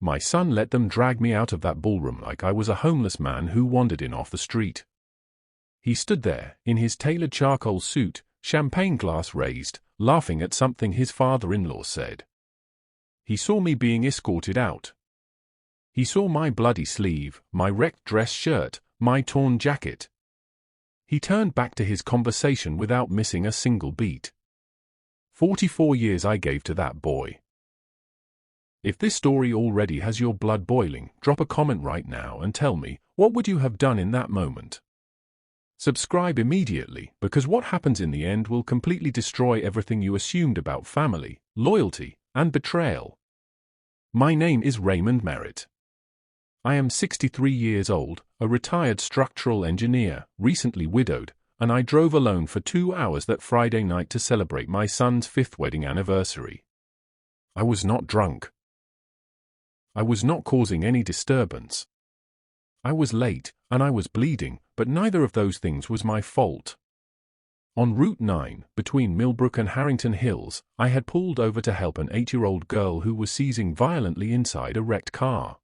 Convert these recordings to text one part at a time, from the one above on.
My son let them drag me out of that ballroom like I was a homeless man who wandered in off the street. He stood there, in his tailored charcoal suit, champagne glass raised, laughing at something his father-in-law said. He saw me being escorted out. He saw my bloody sleeve, my wrecked dress shirt, my torn jacket. He turned back to his conversation without missing a single beat. 44 years I gave to that boy. If this story already has your blood boiling, drop a comment right now and tell me, what would you have done in that moment? Subscribe immediately, because what happens in the end will completely destroy everything you assumed about family, loyalty, and betrayal. My name is Raymond Merritt. I am 63 years old, a retired structural engineer, recently widowed, and I drove alone for 2 hours that Friday night to celebrate my son's 5th wedding anniversary. I was not drunk. I was not causing any disturbance. I was late, and I was bleeding, but neither of those things was my fault. On Route 9, between Millbrook and Harrington Hills, I had pulled over to help an 8-year-old girl who was seizing violently inside a wrecked car.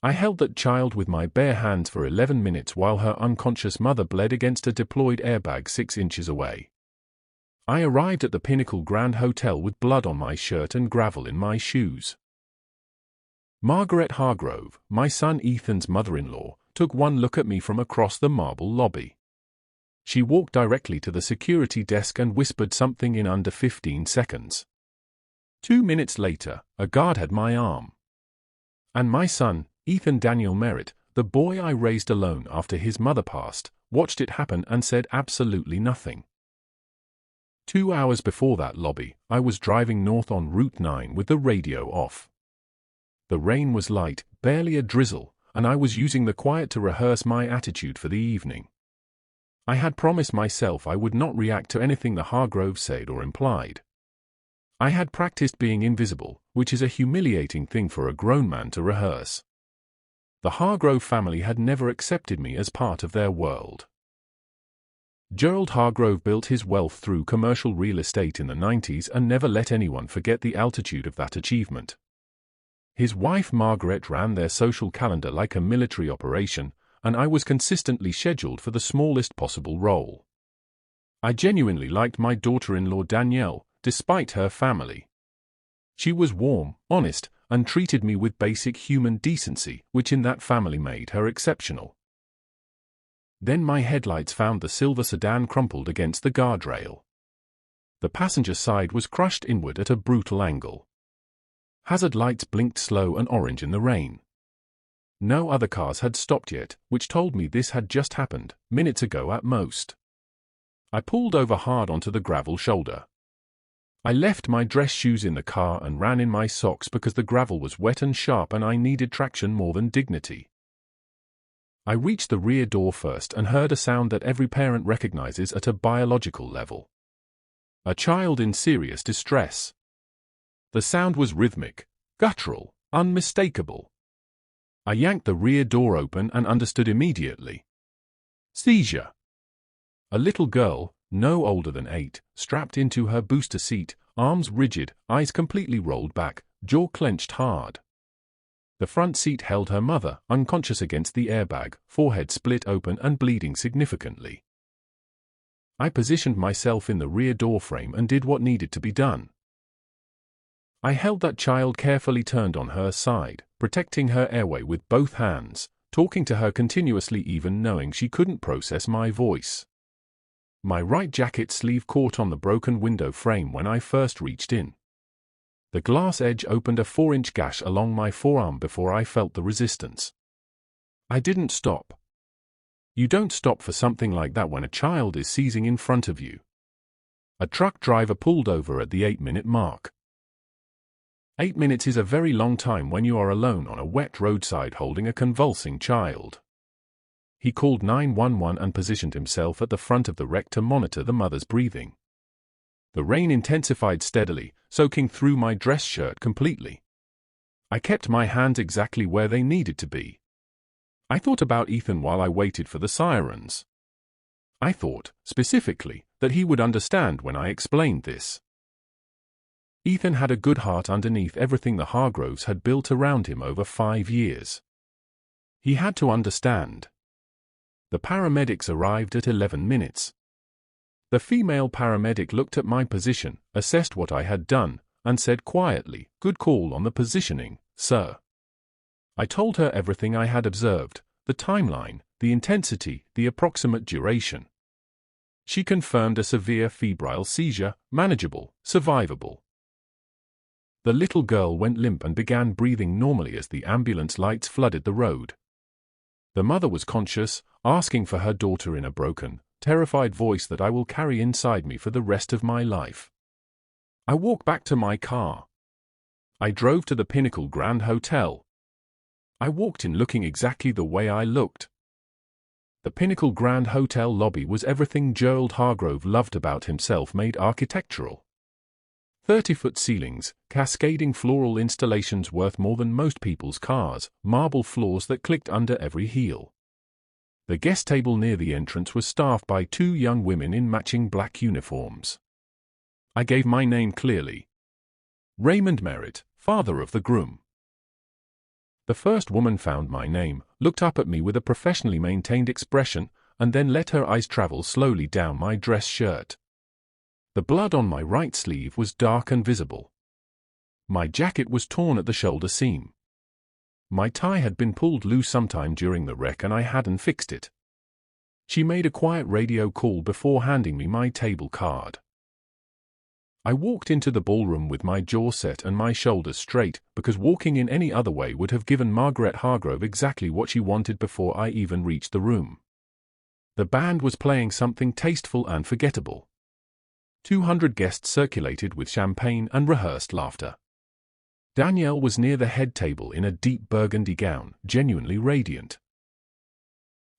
I held that child with my bare hands for 11 minutes while her unconscious mother bled against a deployed airbag 6 inches away. I arrived at the Pinnacle Grand Hotel with blood on my shirt and gravel in my shoes. Margaret Hargrove, my son Ethan's mother-in-law, took one look at me from across the marble lobby. She walked directly to the security desk and whispered something in under 15 seconds. 2 minutes later, a guard had my arm. And my son, Ethan Daniel Merritt, the boy I raised alone after his mother passed, watched it happen and said absolutely nothing. 2 hours before that lobby, I was driving north on Route 9 with the radio off. The rain was light, barely a drizzle, and I was using the quiet to rehearse my attitude for the evening. I had promised myself I would not react to anything the Hargroves said or implied. I had practiced being invisible, which is a humiliating thing for a grown man to rehearse. The Hargrove family had never accepted me as part of their world. Gerald Hargrove built his wealth through commercial real estate in the 90s and never let anyone forget the altitude of that achievement. His wife Margaret ran their social calendar like a military operation, and I was consistently scheduled for the smallest possible role. I genuinely liked my daughter-in-law Danielle, despite her family. She was warm, honest, and treated me with basic human decency, which in that family made her exceptional. Then my headlights found the silver sedan crumpled against the guardrail. The passenger side was crushed inward at a brutal angle. Hazard lights blinked slow and orange in the rain. No other cars had stopped yet, which told me this had just happened, minutes ago at most. I pulled over hard onto the gravel shoulder. I left my dress shoes in the car and ran in my socks because the gravel was wet and sharp and I needed traction more than dignity. I reached the rear door first and heard a sound that every parent recognizes at a biological level. A child in serious distress. The sound was rhythmic, guttural, unmistakable. I yanked the rear door open and understood immediately. Seizure. A little girl, no older than 8, strapped into her booster seat, arms rigid, eyes completely rolled back, jaw clenched hard. The front seat held her mother, unconscious against the airbag, forehead split open and bleeding significantly. I positioned myself in the rear door frame and did what needed to be done. I held that child carefully turned on her side, protecting her airway with both hands, talking to her continuously even knowing she couldn't process my voice. My right jacket sleeve caught on the broken window frame when I first reached in. The glass edge opened a 4-inch gash along my forearm before I felt the resistance. I didn't stop. You don't stop for something like that when a child is seizing in front of you. A truck driver pulled over at the 8-minute mark. 8 minutes is a very long time when you are alone on a wet roadside holding a convulsing child. He called 911 and positioned himself at the front of the wreck to monitor the mother's breathing. The rain intensified steadily, soaking through my dress shirt completely. I kept my hands exactly where they needed to be. I thought about Ethan while I waited for the sirens. I thought, specifically, that he would understand when I explained this. Ethan had a good heart underneath everything the Hargroves had built around him over 5 years. He had to understand. The paramedics arrived at 11 minutes. The female paramedic looked at my position, assessed what I had done, and said quietly, "Good call on the positioning, sir." I told her everything I had observed, the timeline, the intensity, the approximate duration. She confirmed a severe febrile seizure, manageable, survivable. The little girl went limp and began breathing normally as the ambulance lights flooded the road. The mother was conscious, asking for her daughter in a broken, terrified voice that I will carry inside me for the rest of my life. I walked back to my car. I drove to the Pinnacle Grand Hotel. I walked in looking exactly the way I looked. The Pinnacle Grand Hotel lobby was everything Gerald Hargrove loved about himself made architectural. 30-foot ceilings, cascading floral installations worth more than most people's cars, marble floors that clicked under every heel. The guest table near the entrance was staffed by 2 young women in matching black uniforms. I gave my name clearly. Raymond Merritt, father of the groom. The first woman found my name, looked up at me with a professionally maintained expression, and then let her eyes travel slowly down my dress shirt. The blood on my right sleeve was dark and visible. My jacket was torn at the shoulder seam. My tie had been pulled loose sometime during the wreck and I hadn't fixed it. She made a quiet radio call before handing me my table card. I walked into the ballroom with my jaw set and my shoulders straight, because walking in any other way would have given Margaret Hargrove exactly what she wanted before I even reached the room. The band was playing something tasteful and forgettable. 200 guests circulated with champagne and rehearsed laughter. Danielle was near the head table in a deep burgundy gown, genuinely radiant.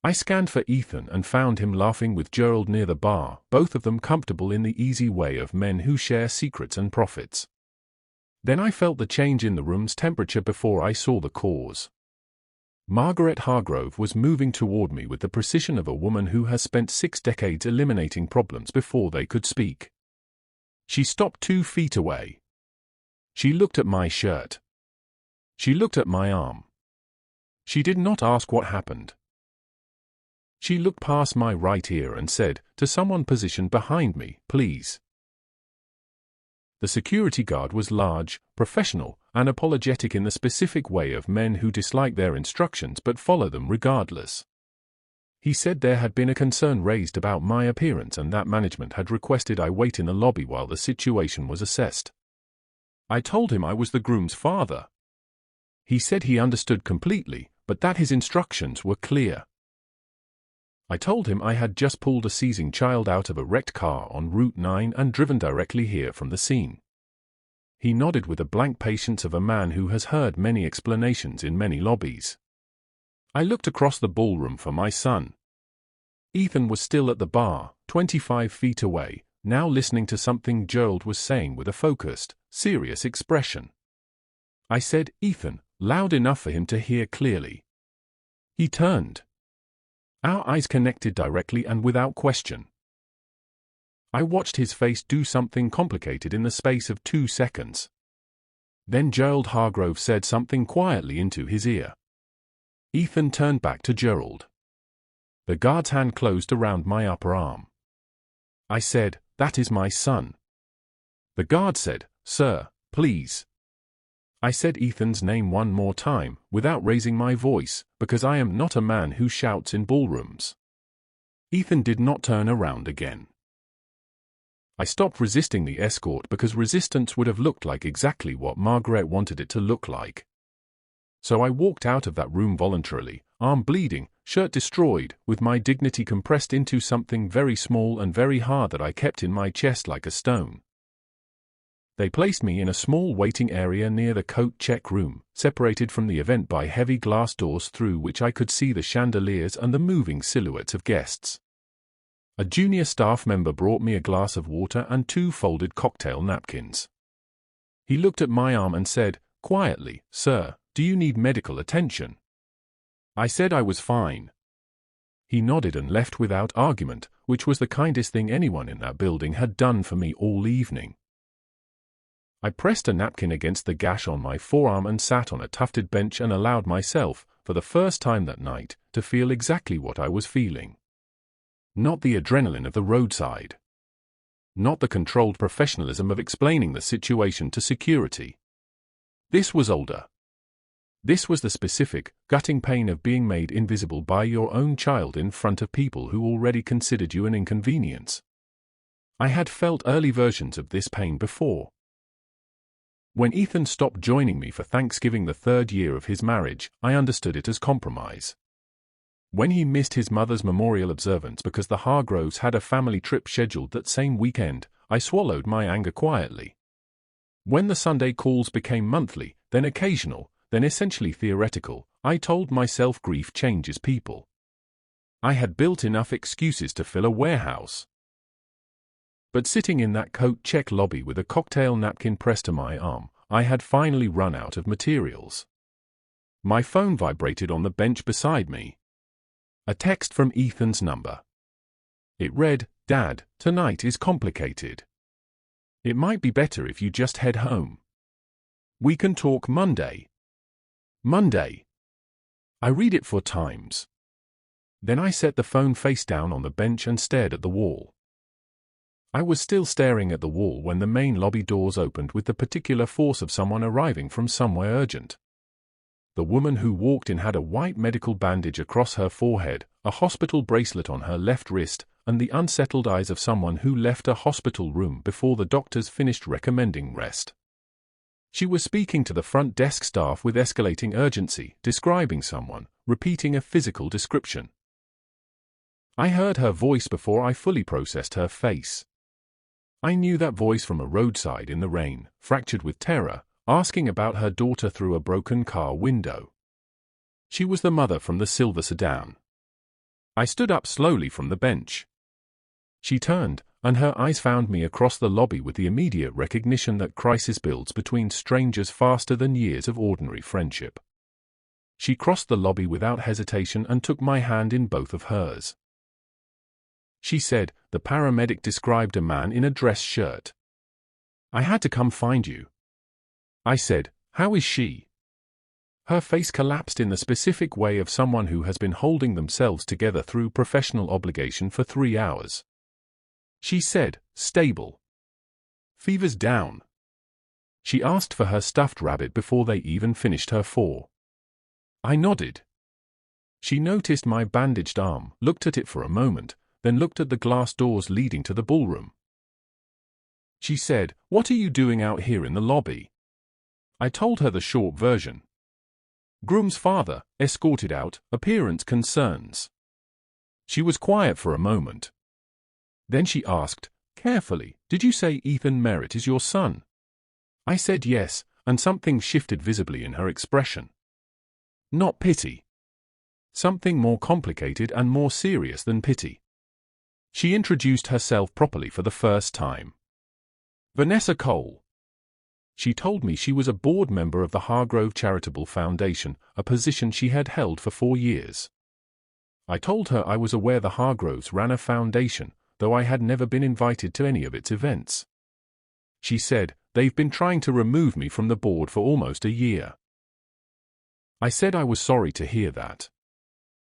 I scanned for Ethan and found him laughing with Gerald near the bar, both of them comfortable in the easy way of men who share secrets and profits. Then I felt the change in the room's temperature before I saw the cause. Margaret Hargrove was moving toward me with the precision of a woman who has spent 6 decades eliminating problems before they could speak. She stopped 2 feet away. She looked at my shirt. She looked at my arm. She did not ask what happened. She looked past my right ear and said, to someone positioned behind me, "Please." The security guard was large, professional, and apologetic in the specific way of men who dislike their instructions but follow them regardless. He said there had been a concern raised about my appearance and that management had requested I wait in the lobby while the situation was assessed. I told him I was the groom's father. He said he understood completely, but that his instructions were clear. I told him I had just pulled a seizing child out of a wrecked car on Route 9 and driven directly here from the scene. He nodded with the blank patience of a man who has heard many explanations in many lobbies. I looked across the ballroom for my son. Ethan was still at the bar, 25 feet away, now listening to something Gerald was saying with a focused, serious expression. I said, "Ethan," loud enough for him to hear clearly. He turned. Our eyes connected directly and without question. I watched his face do something complicated in the space of 2 seconds. Then Gerald Hargrove said something quietly into his ear. Ethan turned back to Gerald. The guard's hand closed around my upper arm. I said, "That is my son." The guard said, "Sir, please." I said Ethan's name one more time, without raising my voice, because I am not a man who shouts in ballrooms. Ethan did not turn around again. I stopped resisting the escort because resistance would have looked like exactly what Margaret wanted it to look like. So I walked out of that room voluntarily, arm bleeding, shirt destroyed, with my dignity compressed into something very small and very hard that I kept in my chest like a stone. They placed me in a small waiting area near the coat check room, separated from the event by heavy glass doors through which I could see the chandeliers and the moving silhouettes of guests. A junior staff member brought me a glass of water and 2 folded cocktail napkins. He looked at my arm and said, quietly, "Sir, do you need medical attention?" I said I was fine. He nodded and left without argument, which was the kindest thing anyone in that building had done for me all evening. I pressed a napkin against the gash on my forearm and sat on a tufted bench and allowed myself, for the first time that night, to feel exactly what I was feeling. Not the adrenaline of the roadside. Not the controlled professionalism of explaining the situation to security. This was older. This was the specific, gutting pain of being made invisible by your own child in front of people who already considered you an inconvenience. I had felt early versions of this pain before. When Ethan stopped joining me for Thanksgiving the 3rd year of his marriage, I understood it as compromise. When he missed his mother's memorial observance because the Hargroves had a family trip scheduled that same weekend, I swallowed my anger quietly. When the Sunday calls became monthly, then occasional, then essentially theoretical, I told myself grief changes people. I had built enough excuses to fill a warehouse. But sitting in that coat check lobby with a cocktail napkin pressed to my arm, I had finally run out of materials. My phone vibrated on the bench beside me. A text from Ethan's number. It read, "Dad, tonight is complicated. It might be better if you just head home. We can talk Monday." Monday. I read it 4 times. Then I set the phone face down on the bench and stared at the wall. I was still staring at the wall when the main lobby doors opened with the particular force of someone arriving from somewhere urgent. The woman who walked in had a white medical bandage across her forehead, a hospital bracelet on her left wrist, and the unsettled eyes of someone who left a hospital room before the doctors finished recommending rest. She was speaking to the front desk staff with escalating urgency, describing someone, repeating a physical description. I heard her voice before I fully processed her face. I knew that voice from a roadside in the rain, fractured with terror, asking about her daughter through a broken car window. She was the mother from the silver sedan. I stood up slowly from the bench. She turned, and her eyes found me across the lobby with the immediate recognition that crisis builds between strangers faster than years of ordinary friendship. She crossed the lobby without hesitation and took my hand in both of hers. She said, "The paramedic described a man in a dress shirt. I had to come find you." I said, "How is she?" Her face collapsed in the specific way of someone who has been holding themselves together through professional obligation for 3 hours. She said, "Stable. Fever's down." She asked for her stuffed rabbit before they even finished her 4. I nodded. She noticed my bandaged arm, looked at it for a moment, then looked at the glass doors leading to the ballroom. She said, "What are you doing out here in the lobby?" I told her the short version. "Groom's father, escorted out, appearance concerns." She was quiet for a moment. Then she asked, carefully, "Did you say Ethan Merritt is your son?" I said yes, and something shifted visibly in her expression. Not pity. Something more complicated and more serious than pity. She introduced herself properly for the first time. Vanessa Cole. She told me she was a board member of the Hargrove Charitable Foundation, a position she had held for 4 years. I told her I was aware the Hargroves ran a foundation, though I had never been invited to any of its events. She said, "They've been trying to remove me from the board for almost a year." I said I was sorry to hear that.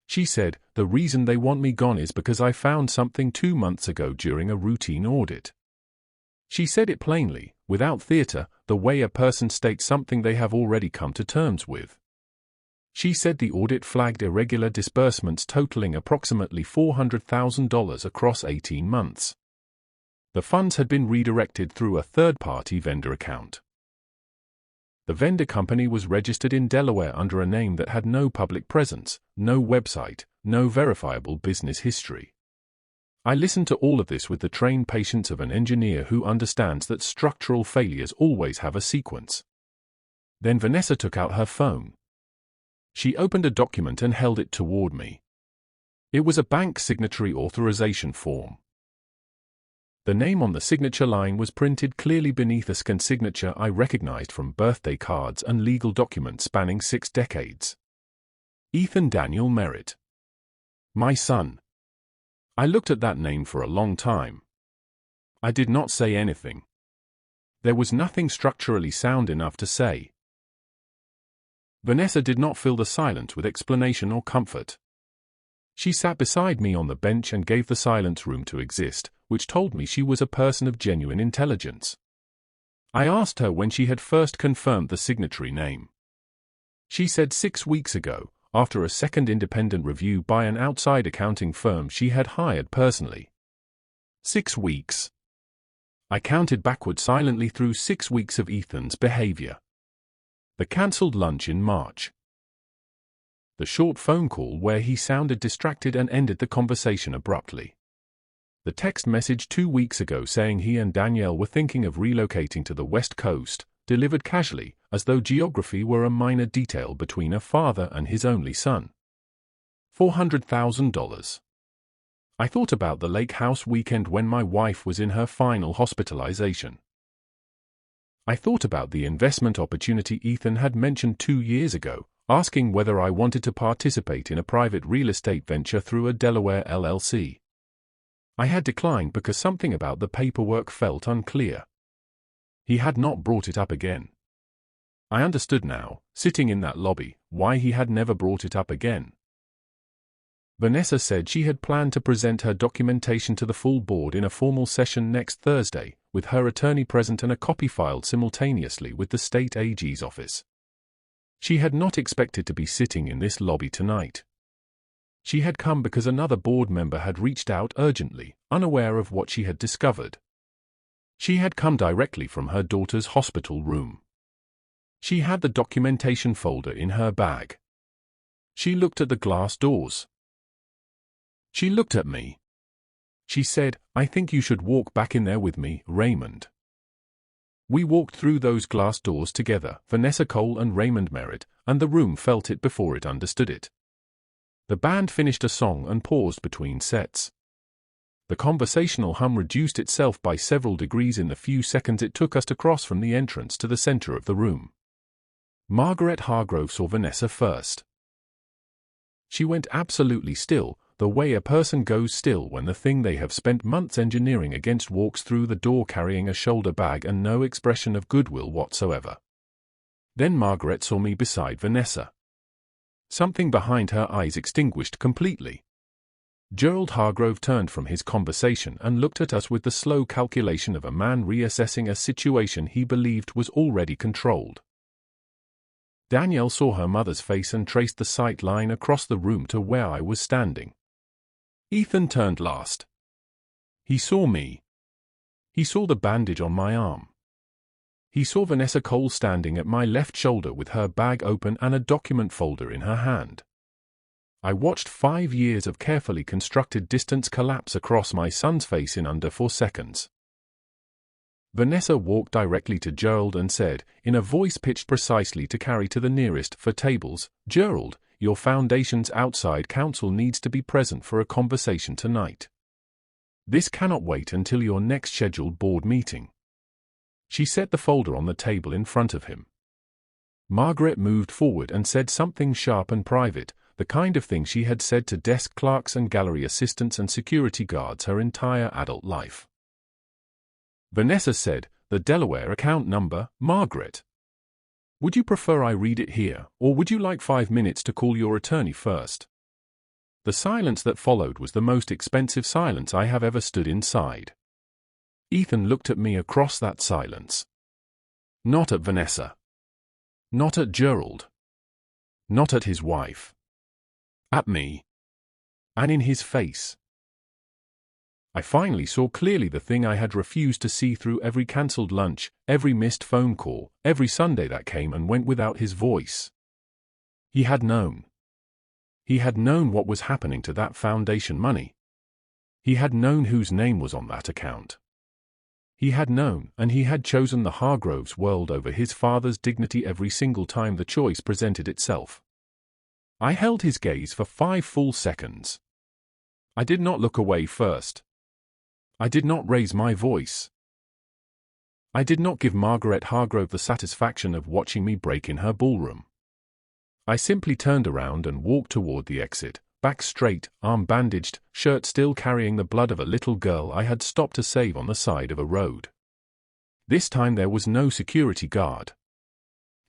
She said, "The reason they want me gone is because I found something 2 months ago during a routine audit." She said it plainly, without theater, the way a person states something they have already come to terms with. She said the audit flagged irregular disbursements totaling approximately $400,000 across 18 months. The funds had been redirected through a third-party vendor account. The vendor company was registered in Delaware under a name that had no public presence, no website, no verifiable business history. I listened to all of this with the trained patience of an engineer who understands that structural failures always have a sequence. Then Vanessa took out her phone. She opened a document and held it toward me. It was a bank signatory authorization form. The name on the signature line was printed clearly beneath a scan signature I recognized from birthday cards and legal documents spanning 6 decades. Ethan Daniel Merritt. My son. I looked at that name for a long time. I did not say anything. There was nothing structurally sound enough to say. Vanessa did not fill the silence with explanation or comfort. She sat beside me on the bench and gave the silence room to exist, which told me she was a person of genuine intelligence. I asked her when she had first confirmed the signatory name. She said 6 weeks ago, after a second independent review by an outside accounting firm she had hired personally. 6 weeks. I counted backward silently through 6 weeks of Ethan's behavior. The cancelled lunch in March. The short phone call where he sounded distracted and ended the conversation abruptly. The text message 2 weeks ago saying he and Danielle were thinking of relocating to the West Coast, delivered casually, as though geography were a minor detail between a father and his only son. $400,000. I thought about the lake house weekend when my wife was in her final hospitalization. I thought about the investment opportunity Ethan had mentioned 2 years ago, asking whether I wanted to participate in a private real estate venture through a Delaware LLC. I had declined because something about the paperwork felt unclear. He had not brought it up again. I understood now, sitting in that lobby, why he had never brought it up again. Vanessa said she had planned to present her documentation to the full board in a formal session next Thursday, with her attorney present and a copy filed simultaneously with the state AG's office. She had not expected to be sitting in this lobby tonight. She had come because another board member had reached out urgently, unaware of what she had discovered. She had come directly from her daughter's hospital room. She had the documentation folder in her bag. She looked at the glass doors. She looked at me. She said, "I think you should walk back in there with me, Raymond." We walked through those glass doors together, Vanessa Cole and Raymond Merritt, and the room felt it before it understood it. The band finished a song and paused between sets. The conversational hum reduced itself by several degrees in the few seconds it took us to cross from the entrance to the center of the room. Margaret Hargrove saw Vanessa first. She went absolutely still, the way a person goes still when the thing they have spent months engineering against walks through the door carrying a shoulder bag and no expression of goodwill whatsoever. Then Margaret saw me beside Vanessa. Something behind her eyes extinguished completely. Gerald Hargrove turned from his conversation and looked at us with the slow calculation of a man reassessing a situation he believed was already controlled. Danielle saw her mother's face and traced the sight line across the room to where I was standing. Ethan turned last. He saw me. He saw the bandage on my arm. He saw Vanessa Cole standing at my left shoulder with her bag open and a document folder in her hand. I watched 5 years of carefully constructed distance collapse across my son's face in under 4 seconds. Vanessa walked directly to Gerald and said, in a voice pitched precisely to carry to the nearest for tables, "Gerald, your foundation's outside counsel needs to be present for a conversation tonight. This cannot wait until your next scheduled board meeting." She set the folder on the table in front of him. Margaret moved forward and said something sharp and private, the kind of thing she had said to desk clerks and gallery assistants and security guards her entire adult life. Vanessa said, "The Delaware account number, Margaret. Would you prefer I read it here, or would you like 5 minutes to call your attorney first?" The silence that followed was the most expensive silence I have ever stood inside. Ethan looked at me across that silence. Not at Vanessa. Not at Gerald. Not at his wife. At me. And in his face. I finally saw clearly the thing I had refused to see through every cancelled lunch, every missed phone call, every Sunday that came and went without his voice. He had known. He had known what was happening to that foundation money. He had known whose name was on that account. He had known, and he had chosen the Hargroves world over his father's dignity every single time the choice presented itself. I held his gaze for 5 full seconds. I did not look away first. I did not raise my voice. I did not give Margaret Hargrove the satisfaction of watching me break in her ballroom. I simply turned around and walked toward the exit, back straight, arm bandaged, shirt still carrying the blood of a little girl I had stopped to save on the side of a road. This time there was no security guard.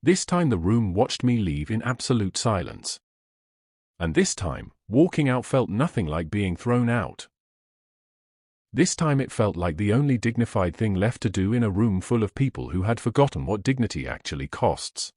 This time the room watched me leave in absolute silence. And this time, walking out felt nothing like being thrown out. This time it felt like the only dignified thing left to do in a room full of people who had forgotten what dignity actually costs.